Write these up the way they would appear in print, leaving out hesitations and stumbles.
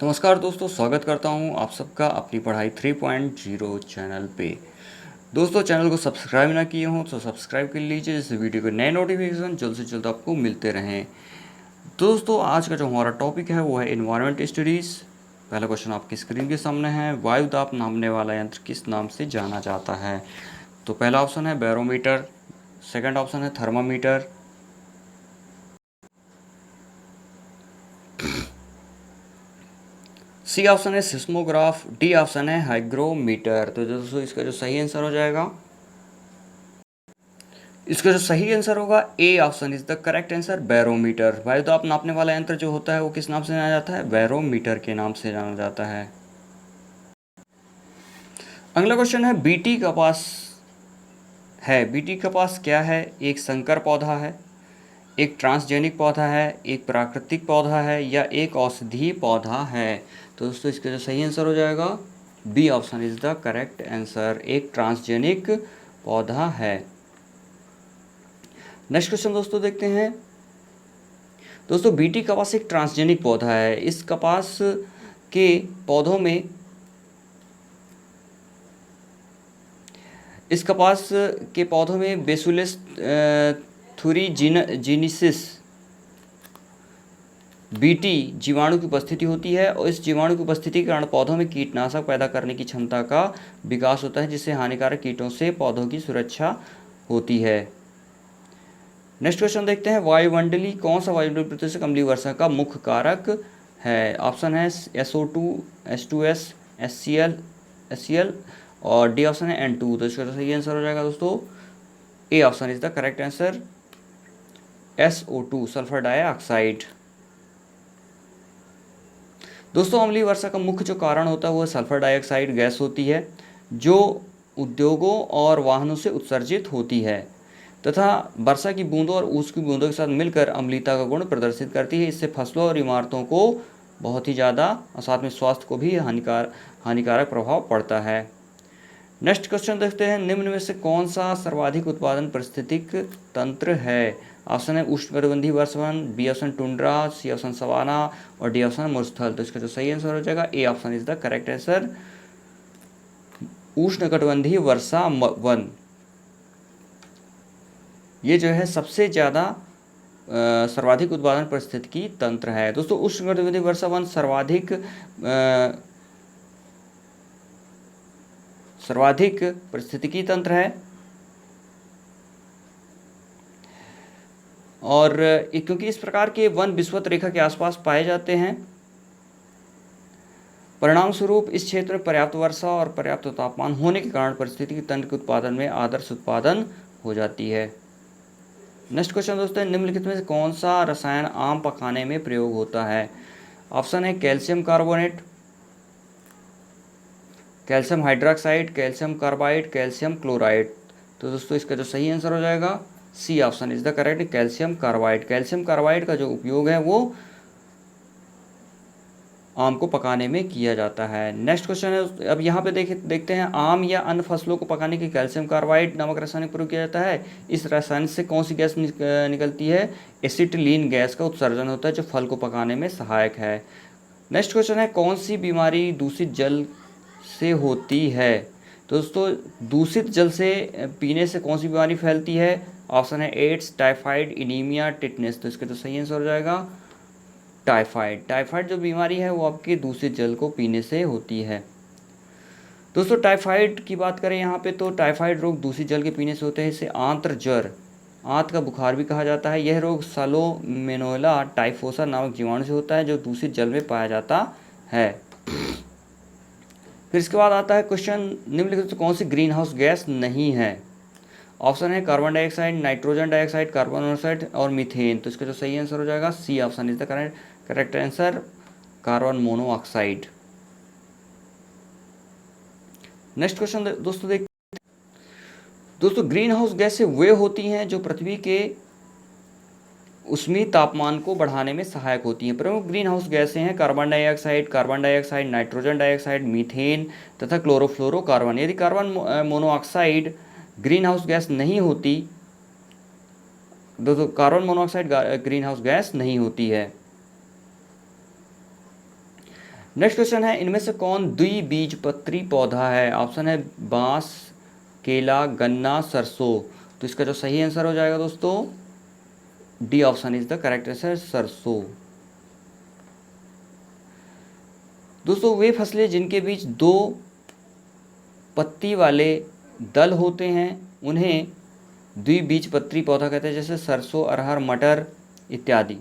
नमस्कार दोस्तों, स्वागत करता हूं आप सबका अपनी पढ़ाई 3.0 चैनल पे। दोस्तों, चैनल को सब्सक्राइब ना किए हों तो सब्सक्राइब कर लीजिए, जिससे वीडियो के नए नोटिफिकेशन जल्द से जल्द आपको मिलते रहें। दोस्तों, आज का जो हमारा टॉपिक है वो है एनवायरनमेंट स्टडीज़। पहला क्वेश्चन आपकी स्क्रीन के सामने है, वायुदाब नापने वाला यंत्र किस नाम से जाना जाता है? तो पहला ऑप्शन है बैरोमीटर, सेकंड ऑप्शन है थर्मामीटर, सी ऑप्शन है सिस्मोग्राफ, डी ऑप्शन है हाइग्रोमीटर। तो दोस्तों, इसका जो सही आंसर हो जाएगा, इसका जो सही आंसर होगा A option is the correct answer, barometer. वायुदाब नापने वाला यंत्र जो होता है वो किस नाम से जाना जाता है? बैरोमीटर के नाम से जाना जाता है। अगला क्वेश्चन है, बीटी कपास है, बीटी कपास क्या है? एक संकर पौधा है, एक ट्रांसजेनिक पौधा है, एक प्राकृतिक पौधा है, या एक औषधीय पौधा है? तो दोस्तों, इसका जो सही आंसर हो जाएगा B option is the correct answer, एक ट्रांसजेनिक पौधा है। नेक्स्ट क्वेश्चन दोस्तों देखते हैं। दोस्तों, बीटी कपास एक ट्रांसजेनिक पौधा है। इस कपास के पौधों में बेसुलिस थुरीजिनेसिस बीटी जीवाणु की उपस्थिति होती है, और इस जीवाणु की उपस्थिति के कारण पौधों में कीटनाशक पैदा करने की क्षमता का विकास होता है, जिससे हानिकारक कीटों से पौधों की सुरक्षा होती है। नेक्स्ट क्वेश्चन देखते हैं, वायुमंडली कौन सा वायुमंडलीय प्रदूषक अम्लीय वर्षा का मुख्य कारक है? ऑप्शन है SO2, H2S, HCl और डी ऑप्शन है N2। तो इसका सही आंसर हो जाएगा दोस्तों A option is the correct answer, SO2 sulphur dioxide. दोस्तों, अम्लीय वर्षा का मुख्य जो कारण होता है वो सल्फर डाइऑक्साइड गैस होती है, जो उद्योगों और वाहनों से उत्सर्जित होती है तथा वर्षा की बूंदों और ओस की बूंदों के साथ मिलकर अम्लीयता का गुण प्रदर्शित करती है। इससे फसलों और इमारतों को बहुत ही ज़्यादा और साथ में स्वास्थ्य को भी हानिकारक प्रभाव पड़ता है। नेक्स्ट क्वेश्चन देखते हैं, निम्न में से कौन सा सर्वाधिक उत्पादन पारिस्थितिक तंत्र है? ऑप्शन है उष्णकटिबंधीय वर्षावन, B option tundra, C option savanna और डी ऑप्शन मरुस्थल। तो इसका जो सही आंसर हो जाएगा A option is the correct answer, उष्णकटिबंधीय वर्षा वन। ये जो है सबसे ज़्यादा सर्वाधिक उत्पादन पारिस्थितिकी तंत्र है। दोस्तों, उष्णकटिबंधीय वर्षा वन सर्वाधिक पारिस्थितिकी तंत्र है, और क्योंकि इस प्रकार के वन विषुवत रेखा के आसपास पाए जाते हैं, परिणाम स्वरूप इस क्षेत्र में पर्याप्त वर्षा और पर्याप्त तापमान होने के कारण पारिस्थितिकी तंत्र के उत्पादन में आदर्श उत्पादन हो जाती है। नेक्स्ट क्वेश्चन दोस्तों, निम्नलिखित में से कौन सा रसायन आम पकाने में प्रयोग होता है? ऑप्शन है calcium carbonate, calcium hydroxide, calcium carbide, calcium chloride. तो दोस्तों, इसका जो सही आंसर हो जाएगा C option is the correct, calcium carbide. Calcium carbide का जो उपयोग है वो आम को पकाने में किया जाता है। नेक्स्ट क्वेश्चन है, अब यहाँ पे देखते हैं, आम या अन्य फसलों को पकाने के कैल्शियम कार्बाइड नामक रासायनिक प्रयोग किया जाता है। इस रासायनिक से कौन सी गैस निकलती है? एसिटिलीन गैस का उत्सर्जन होता है, जो फल को पकाने में सहायक है। नेक्स्ट क्वेश्चन है, कौन सी बीमारी दूषित जल से होती है? दोस्तों, दूषित जल से पीने से कौन सी बीमारी फैलती है? ऑप्शन है एड्स, टाइफाइड, इनीमिया, टिटनेस। तो इसका तो सही आंसर हो जाएगा टाइफाइड। टाइफाइड जो बीमारी है वो आपके दूषित जल को पीने से होती है। दोस्तों, टाइफाइड की बात करें यहाँ पे, तो टाइफाइड रोग दूषित जल के पीने से होते हैं। इसे आंत्र ज्वर, आंत का बुखार भी कहा जाता है। यह रोग सालोमेनोला टाइफोसा नामक जीवाणु से होता है, जो दूषित जल में पाया जाता है। फिर इसके बाद आता है क्वेश्चन, निम्नलिखित में कौन सी ग्रीन हाउस गैस नहीं है? ऑप्शन है carbon dioxide, nitrogen dioxide, carbon monoxide और मीथेन। तो इसका जो सही आंसर हो जाएगा C option is the correct answer, carbon monoxide. Next question दोस्तों देखते हैं। दोस्तों, ग्रीन हाउस गैसें वे होती हैं जो पृथ्वी के ऊष्मीय तापमान को बढ़ाने में सहायक होती हैं। प्रमुख ग्रीन हाउस गैसें हैं carbon dioxide, nitrogen dioxide, methane तथा क्लोरोफ्लोरोकार्बन। यदि carbon monoxide green house gas नहीं होती, दोस्तों carbon monoxide green house gas नहीं होती है। नेक्स्ट क्वेश्चन है, इनमें से कौन द्विबीजपत्री पौधा है? ऑप्शन है बांस, केला, गन्ना, सरसों। तो इसका जो सही आंसर हो जाएगा दोस्तों, D option is the correct answer, सरसों। दोस्तों वे फसलें जिनके बीच दो पत्ती वाले दल होते हैं उन्हें द्विबीजपत्री पौधा कहते हैं, जैसे सरसों, अरहर, मटर इत्यादि।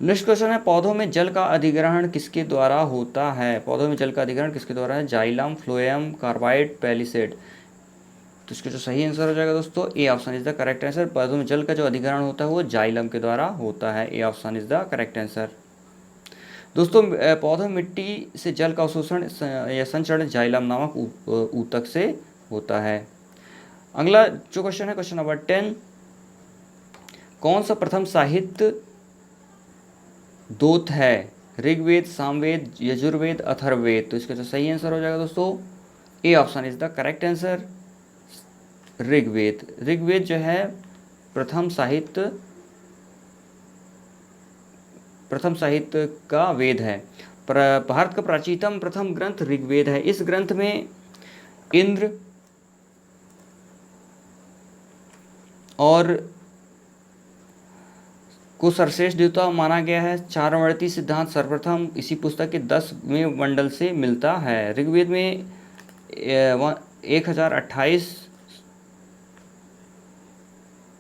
नेक्स्ट क्वेश्चन है, पौधों में जल का अधिग्रहण किसके द्वारा होता है? पौधों में जल का अधिग्रहण किसके द्वारा है? Xylem, phloem, carbide, palisade. तो इसका जो सही आंसर हो जाएगा दोस्तों, A option is the correct answer. पौधों में जल का जो अधिग्रहण होता है वो जाइलम के द्वारा होता है। ए option is the correct answer. दोस्तों पौधों में मिट्टी से जल का अवशोषण या संचरण जाइलम नामक ऊतक से होता है। अगला जो क्वेश्चन है, क्वेश्चन नंबर 10, कौन सा प्रथम साहित्य दोत है? ऋग्वेद, सामवेद, यजुर्वेद, अथर्ववेद। तो इसका जो सही आंसर हो जाएगा दोस्तों, A option is the correct answer, Rigveda. Rigveda जो है प्रथम साहित्य का वेद है। भारत का प्राचीनतम प्रथम ग्रंथ ऋग्वेद है। इस ग्रंथ में इंद्र और को सर्वश्रेष्ठ देवता माना गया है। चारवर्ती सिद्धांत सर्वप्रथम इसी पुस्तक के 10वें मंडल से मिलता है। ऋग्वेद में 1028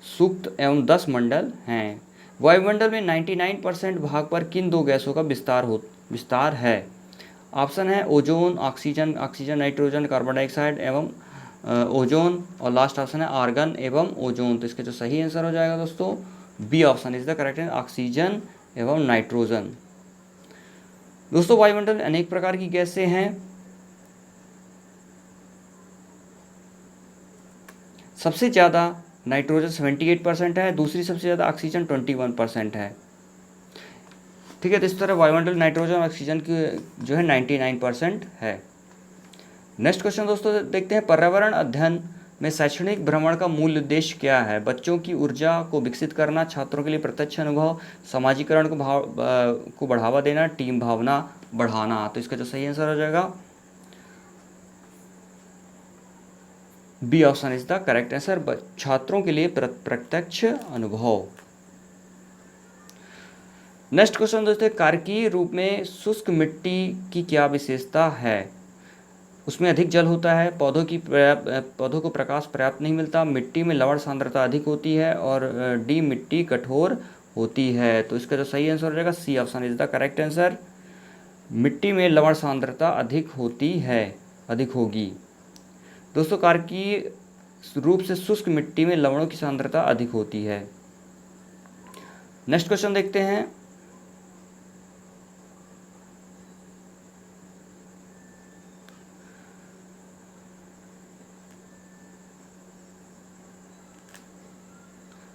सूक्त एवं 10 मंडल हैं। वायुमंडल में 99% भाग पर किन दो गैसों का विस्तार है? ऑप्शन है ozone, oxygen, nitrogen, carbon dioxide एवं ओजोन, और लास्ट ऑप्शन है आर्गन एवं ओजोन। तो इसका जो सही आंसर हो जाएगा दोस्तों, B option is the correct answer, oxygen एवं नाइट्रोजन। दोस्तों वायुमंडल में अनेक प्रकार की गैसें हैं। सबसे ज़्यादा नाइट्रोजन 78% है, दूसरी सबसे ज़्यादा ऑक्सीजन 21% है। ठीक है, तो इस तरह वायुमंडल नाइट्रोजन और ऑक्सीजन की जो है 99% है। नेक्स्ट क्वेश्चन दोस्तों देखते हैं, पर्यावरण अध्ययन में शैक्षणिक भ्रमण का मूल उद्देश्य क्या है? बच्चों की ऊर्जा को विकसित करना, छात्रों के लिए प्रत्यक्ष अनुभव, सामाजिकरण को बढ़ावा देना, टीम भावना बढ़ाना। तो इसका जो सही आंसर हो जाएगा, B option is the correct answer, छात्रों के लिए प्रत्यक्ष अनुभव। नेक्स्ट क्वेश्चन दोस्तों, कार्कीय रूप में शुष्क मिट्टी की क्या विशेषता है? उसमें अधिक जल होता है, पौधों को प्रकाश पर्याप्त नहीं मिलता, मिट्टी में लवण सांद्रता अधिक होती है, और डी मिट्टी कठोर होती है। तो इसका जो सही आंसर हो जाएगा, C option is the correct answer, मिट्टी में लवण सांद्रता अधिक होगी। दोस्तों कार्कीय रूप से शुष्क मिट्टी में लवणों की सांद्रता अधिक होती है। नेक्स्ट क्वेश्चन देखते हैं,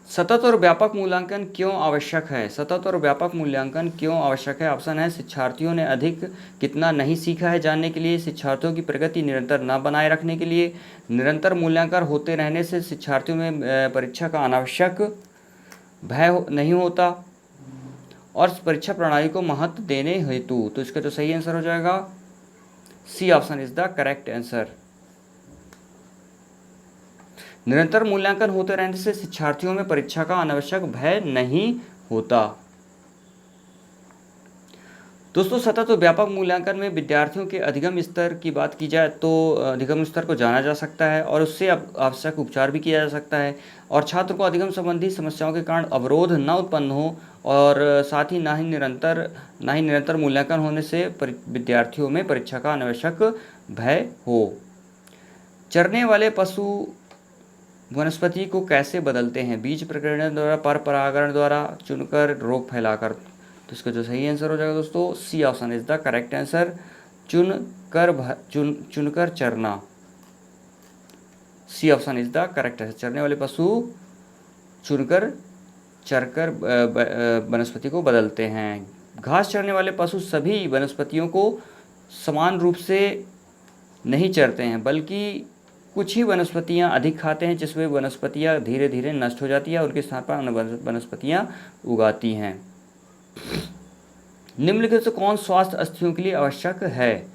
सतत और व्यापक मूल्यांकन क्यों आवश्यक है? सतत और व्यापक मूल्यांकन क्यों आवश्यक है? ऑप्शन है शिक्षार्थियों ने अधिक कितना नहीं सीखा है जानने के लिए, शिक्षार्थियों की प्रगति निरंतर न बनाए रखने के लिए, निरंतर मूल्यांकन होते रहने से शिक्षार्थियों में परीक्षा का अनावश्यक भय नहीं होता, और परीक्षा प्रणाली को महत्व देने हेतु। तो इसका जो सही आंसर हो जाएगा, C option is the correct answer, निरंतर मूल्यांकन होते रहने से शिक्षार्थियों में परीक्षा का अनावश्यक भय नहीं होता। दोस्तों सतत और व्यापक मूल्यांकन में विद्यार्थियों के अधिगम स्तर की बात की जाए तो अधिगम स्तर को जाना जा सकता है और उससे आवश्यक उपचार भी किया जा सकता है, और छात्र को अधिगम संबंधी समस्याओं के कारण अवरोध न उत्पन्न हो, और साथ ही ना ही निरंतर मूल्यांकन होने से विद्यार्थियों में परीक्षा का अनावश्यक भय हो। चरने वाले पशु वनस्पति को कैसे बदलते हैं? बीज प्रकीर्णन द्वारा, पर परागण द्वारा, चुनकर, रोग फैलाकर। तो इसका जो सही आंसर हो जाएगा दोस्तों, C option is the correct answer, चुनकर चरना। C option is the correct answer, चरने वाले पशु चरकर वनस्पति को बदलते हैं। घास चरने वाले पशु सभी वनस्पतियों को समान रूप से नहीं चरते हैं, बल्कि कुछ ही वनस्पतियां अधिक खाते हैं, जिसमें वनस्पतियां धीरे धीरे नष्ट हो जाती है, उनके स्थान पर अन्य वनस्पतियां उगाती हैं। निम्नलिखित से कौन स्वास्थ्य अस्थियों के लिए आवश्यक है?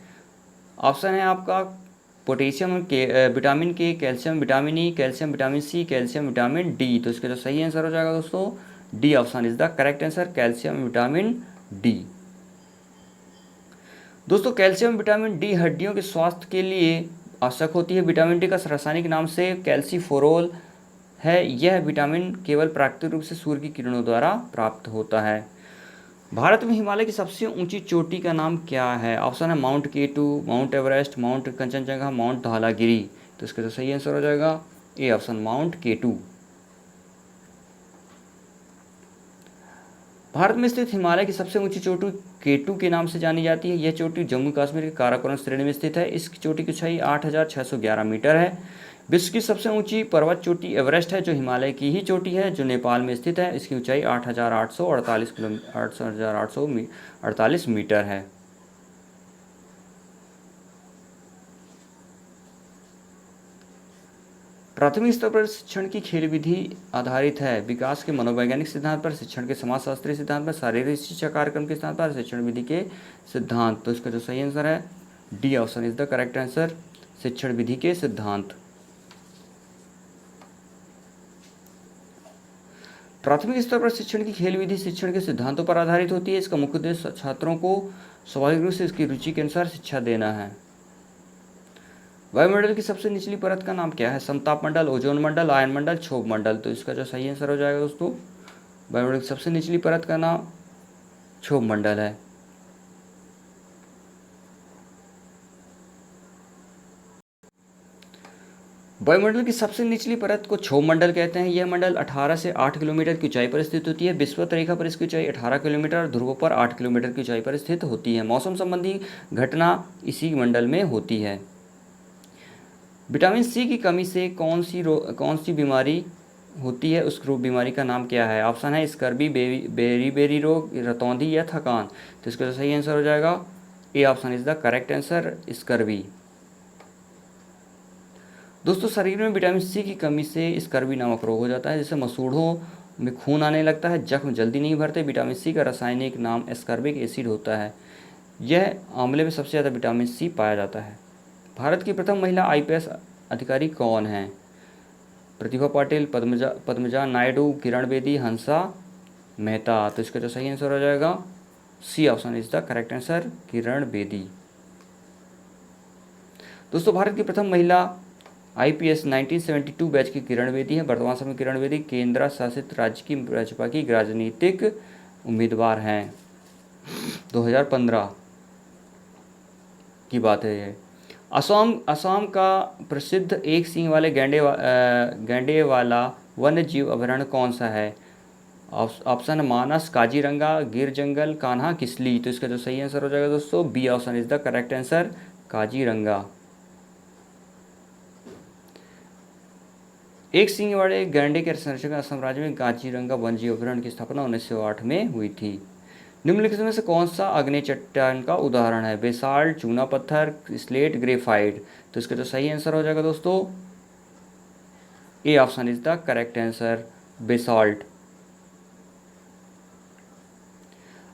ऑप्शन है आपका पोटेशियम के, vitamin K, calcium vitamin E, calcium vitamin C, calcium vitamin D. तो इसका जो सही आंसर हो जाएगा दोस्तों D option is the correct answer, calcium vitamin D. दोस्तों कैल्शियम विटामिन डी हड्डियों के स्वास्थ्य के लिए आवश्यक होती है। विटामिन डी का रासायनिक नाम से कैल्सीफोरोल है। यह विटामिन केवल प्राकृतिक रूप से सूर्य की किरणों द्वारा प्राप्त होता है। भारत में हिमालय की सबसे ऊंची चोटी का नाम क्या है? ऑप्शन है Mount K two, Mount Everest, Mount Kanchenjunga, Mount Dhaulagiri. तो इसका जो सही आंसर हो जाएगा A option Mount K two. Bharat में स्थित हिमालय की सबसे ऊंची चोटी केटू के नाम से जानी जाती है। यह चोटी जम्मू कश्मीर के काराकोरम श्रेणी में स्थित है। इस चोटी की ऊंचाई 8,611 मीटर है। विश्व की सबसे ऊंची पर्वत चोटी एवरेस्ट है, जो हिमालय की ही चोटी है, जो नेपाल में स्थित है। इसकी ऊंचाई 8,848 मीटर है। प्राथमिक स्तर पर शिक्षण की खेल विधि आधारित है। विकास के मनोवैज्ञानिक सिद्धांत पर, शिक्षण के समाजशास्त्रीय सिद्धांत पर, शारीरिक शिक्षा कार्यक्रम के सिद्धांत पर, शिक्षण विधि के सिद्धांत। तो इसका जो सही आंसर है D option is the correct answer, शिक्षण विधि के सिद्धांत। प्राथमिक स्तर पर शिक्षण की खेल विधि शिक्षण के सिद्धांतों पर आधारित होती है। इसका मुख्य उद्देश्य छात्रों को स्वाभाविक रूप से इसकी रुचि के अनुसार शिक्षा देना है। वायुमंडल की सबसे निचली परत का नाम क्या है? समताप मंडल, ओजोन मंडल, आयन मंडल, क्षोभ मंडल। तो इसका जो सही आंसर हो जाएगा दोस्तों वायुमंडल की सबसे निचली परत का नाम क्षोभ मंडल है। वायुमंडल की सबसे निचली परत को क्षोभ मंडल कहते हैं। यह मंडल 18 से 8 किलोमीटर की ऊंचाई पर स्थित होती है। विषुवत रेखा पर इसकी ऊंचाई 18 किलोमीटर और ध्रुवों पर 8 किलोमीटर की ऊंचाई पर स्थित होती है। मौसम संबंधी घटना इसी मंडल में होती है। विटामिन सी की कमी से कौन सी बीमारी होती है? उस बीमारी का नाम क्या है? ऑप्शन है स्कर्बी, बेरी रोग, रतौंधी या थकान। तो इसका सही आंसर हो जाएगा A option is the correct answer, scurvy. दोस्तों शरीर में विटामिन सी की कमी से स्कर्बी नामक रोग हो जाता है, जिससे मसूड़ों में खून आने लगता है, जख्म जल्दी नहीं भरते। विटामिन सी का रासायनिक नाम एस्कर्बिक एसिड होता है। यह आंवले में सबसे ज़्यादा विटामिन सी पाया जाता है। भारत की प्रथम महिला आईपीएस अधिकारी कौन है? प्रतिभा पाटिल, पद्मजा नायडू, किरण बेदी, हंसा मेहता। तो इसका जो सही आंसर हो जाएगा C option is the correct answer, Kiran Bedi. दोस्तों भारत की प्रथम महिला आईपीएस 1972 बैच की किरण बेदी है। वर्तमान समय किरण बेदी केंद्र शासित राज्य की भाजपा की राजनीतिक उम्मीदवार हैं। 2015 की बात है ये। असम का प्रसिद्ध एक सींग वाले गैंडे वाला वन्य जीव अभयारण्य कौन सा है? ऑप्शन मानस, काजीरंगा, गिर जंगल, कान्हा, किसली। तो इसका जो सही आंसर हो जाएगा दोस्तों B option is the correct answer, Kaziranga. एक सींग वाले गैंडे के संरक्षक असम राज्य में काजीरंगा वन्यजीव अभयारण्य की स्थापना 1908 में हुई थी। निम्नलिखित में से कौन सा आग्नेय चट्टान का उदाहरण है? बेसाल्ट, चूना पत्थर, स्लेट, ग्रेफाइट। तो इसका जो सही आंसर हो जाएगा दोस्तों A option is the correct answer, basalt.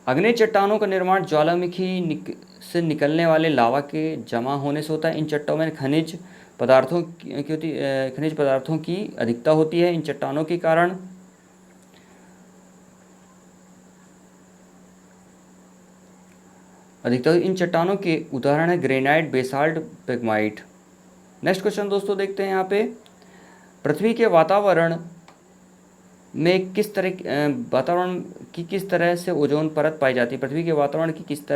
आग्नेय चट्टानों का निर्माण ज्वालामुखी से निकलने वाले लावा के जमा होने से होता है। इन चट्टानों में खनिज पदार्थों की अधिकता होती है। इन चट्टानों के कारण इन चट्टानों के उदाहरण है ग्रेनाइट, बेसाल्ट, पेगमाइट। नेक्स्ट क्वेश्चन दोस्तों देखते हैं यहाँ पे, पृथ्वी के वातावरण में किस तरह से ओजोन परत पाई जाती है? पृथ्वी के वातावरण की किस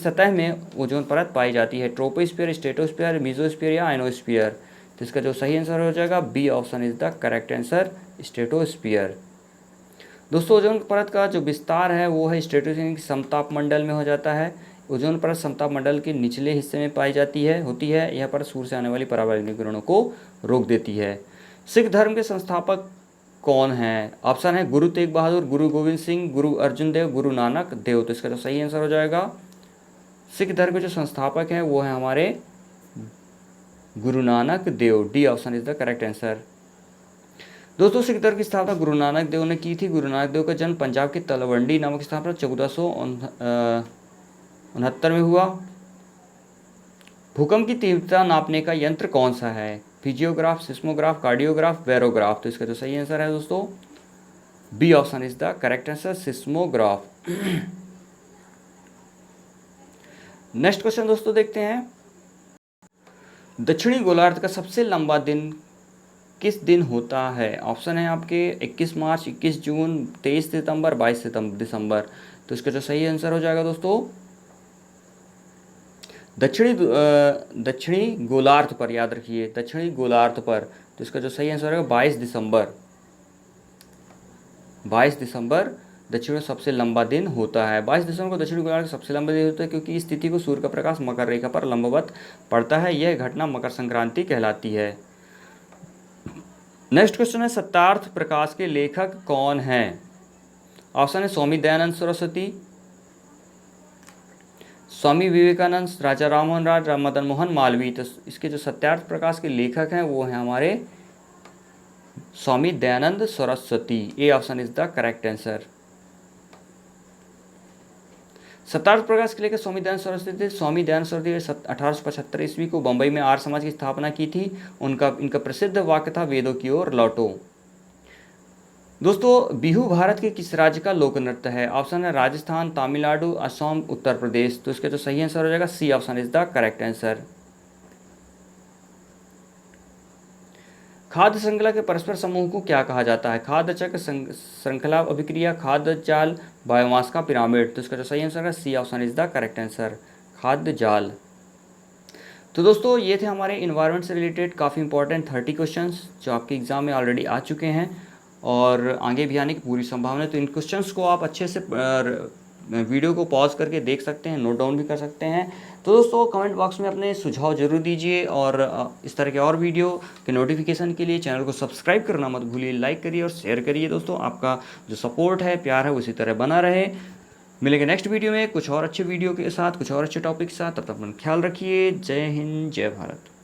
सतह में ओजोन परत पाई जाती है? ट्रोपोस्फीयर, स्ट्रेटोस्फीयर, मीजोस्फीयर या आयनोस्फीयर। तो इसका जो सही आंसर हो जाएगा B option is the correct answer, stratosphere. दोस्तों ओजोन परत का जो विस्तार है वो है स्ट्रेटोस्फीयर की समताप मंडल में हो जाता है। ओजोन परत समताप मंडल के निचले हिस्से में पाई होती है। यह परत सूर्य से आने वाली पराबैंगनी किरणों को रोक देती है। सिख धर्म के संस्थापक कौन है? ऑप्शन है गुरु तेग बहादुर, गुरु गोविंद सिंह, गुरु अर्जुन देव, गुरु नानक देव। तो इसका जो सही आंसर हो जाएगा सिख धर्म के जो संस्थापक हैं वो है हमारे Guru Nanak Dev, D option is the correct answer. दोस्तों सिख धर्म की स्थापना गुरु नानक देव ने की थी। गुरु नानक देव का जन्म पंजाब के तलवंडी नामक स्थान पर 1469 में हुआ। भूकंप की तीव्रता नापने का यंत्र कौन सा है? Physiograph, seismograph, cardiograph, barograph. तो इसका जो सही आंसर है दोस्तों B option is the correct answer, seismograph. Next question दोस्तों देखते हैं, दक्षिणी गोलार्ध का सबसे लंबा दिन किस दिन होता है? ऑप्शन है आपके 21 मार्च, 21 जून, 23 सितंबर, 22 दिसंबर। तो इसका जो सही आंसर हो जाएगा दोस्तों दक्षिणी गोलार्ध पर, याद रखिए दक्षिणी गोलार्ध पर। तो इसका जो सही आंसर है 22 दिसंबर। 22 दिसंबर दक्षिण में सबसे लंबा दिन होता है। 22 दिसंबर को दक्षिण गोलार्ध का सबसे लंबा दिन होता है क्योंकि इस तिथि को सूर्य का प्रकाश मकर रेखा पर लंबवत पड़ता है। यह घटना मकर संक्रांति कहलाती है। नेक्स्ट क्वेश्चन है, सत्यार्थ प्रकाश के लेखक कौन हैं? ऑप्शन है स्वामी दयानंद सरस्वती, स्वामी विवेकानंद, राजा राममोहन राय, मदन मोहन मालवीय। तो इसके जो सत्यार्थ प्रकाश के लेखक हैं वो हैं हमारे Swami Dayanand Saraswati. A option is the correct answer. Satyarth Prakash के लेखक स्वामी दयानंद सरस्वती थे। स्वामी दयानंद सरस्वती 1875 ईस्वी को बंबई में आर्य समाज की स्थापना की थी। इनका प्रसिद्ध वाक्य था वेदों की ओर लौटो। दोस्तों बिहू भारत के किस राज्य का लोक नृत्य है? ऑप्शन है राजस्थान, तमिलनाडु, असम, उत्तर प्रदेश। तो इसका जो सही आंसर हो जाएगा C option is the correct answer. खाद्य श्रृंखला के परस्पर समूह को क्या कहा जाता है? खाद्य चक्र, श्रृंखला अभिक्रिया, खाद्य जाल, बायोमास का पिरामिड। तो इसका जो सही आंसर है C option is the correct answer, खाद्य जाल। तो दोस्तों ये थे हमारे इन्वायरमेंट से रिलेटेड काफ़ी इंपॉर्टेंट 30 क्वेश्चंस जो आपके एग्जाम में ऑलरेडी आ चुके हैं और आगे भी आने की पूरी संभावना है। तो इन क्वेश्चंस को आप अच्छे से वीडियो को पॉज करके देख सकते हैं, नोट डाउन भी कर सकते हैं। तो दोस्तों कमेंट बॉक्स में अपने सुझाव जरूर दीजिए और इस तरह के और वीडियो के नोटिफिकेशन के लिए चैनल को सब्सक्राइब करना मत भूलिए, लाइक करिए और शेयर करिए। दोस्तों आपका जो सपोर्ट है, प्यार है, उसी तरह बना रहे। मिलेंगे नेक्स्ट वीडियो में कुछ और अच्छे वीडियो के साथ, कुछ और अच्छे टॉपिक के साथ। तब तक अपना ख्याल रखिए। जय हिंद, जय भारत।